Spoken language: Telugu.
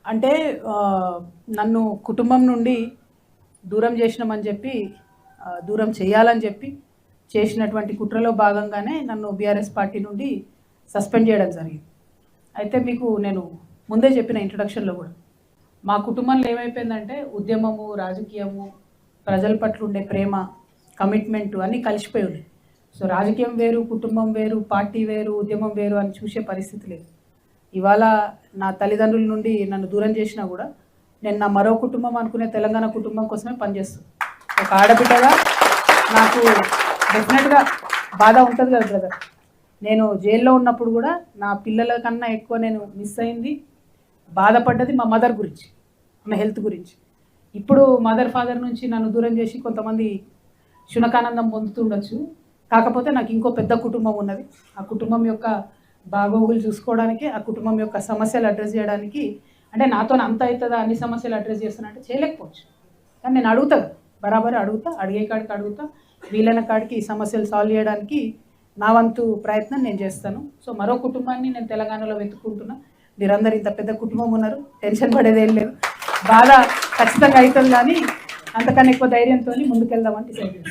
అంటే నన్ను కుటుంబం నుండి దూరం చేసినామని చెప్పి దూరం చేయాలని చెప్పి చేసినటువంటి కుట్రలో భాగంగానే నన్ను బీఆర్ఎస్ పార్టీ నుండి సస్పెండ్ చేయడం జరిగింది. అయితే మీకు నేను ముందే చెప్పిన ఇంట్రడక్షన్లో కూడా మా కుటుంబంలో ఏమైపోయిందంటే ఉద్యమము, రాజకీయము, ప్రజల పట్ల ఉండే ప్రేమ, కమిట్మెంట్ అన్నీ కలిసిపోయి ఉన్నాయి. సో రాజకీయం వేరు, కుటుంబం వేరు, పార్టీ వేరు, ఉద్యమం వేరు అని చూసే పరిస్థితి లేదు. ఇవాళ నా తల్లిదండ్రుల నుండి నన్ను దూరం చేసినా కూడా నేను నా మరో కుటుంబం అనుకునే తెలంగాణ కుటుంబం కోసమే పనిచేస్తాను. ఒక ఆడబిడ్డగా నాకు డెఫినెట్గా బాధ ఉంటుంది కదా బ్రదర్. నేను జైల్లో ఉన్నప్పుడు కూడా నా పిల్లల కన్నా ఎక్కువ నేను మిస్ అయింది, బాధపడ్డది మా మదర్ గురించి, నా హెల్త్ గురించి. ఇప్పుడు మదర్ ఫాదర్ నుంచి నన్ను దూరం చేసి కొంతమంది శునకానందం పొందుతుండొచ్చు. కాకపోతే నాకు ఇంకో పెద్ద కుటుంబం ఉన్నది. ఆ కుటుంబం యొక్క బాగోగులు చూసుకోవడానికి, ఆ కుటుంబం యొక్క సమస్యలు అడ్రస్ చేయడానికి, అంటే నాతో అంత అవుతుందా అన్ని సమస్యలు అడ్రస్ చేస్తానంటే చేయలేకపోవచ్చు. కానీ నేను అడుగుతా, బరాబర్ అడుగుతా, అడిగే కాడికి అడుగుతా, వీలైన కాడికి ఈ సమస్యలు సాల్వ్ చేయడానికి నా వంతు ప్రయత్నం నేను చేస్తాను. సో మరో కుటుంబాన్ని నేను తెలంగాణలో వెతుక్కుంటున్నా. మీరందరూ ఇంత పెద్ద కుటుంబం ఉన్నారు, టెన్షన్ పడేదేం లేదు. బాధ ఖచ్చితంగా అవుతుంది, కానీ అంతకన్నా ఎక్కువ ధైర్యంతో ముందుకెళ్దామని డిసైడ్ చేస్తాను.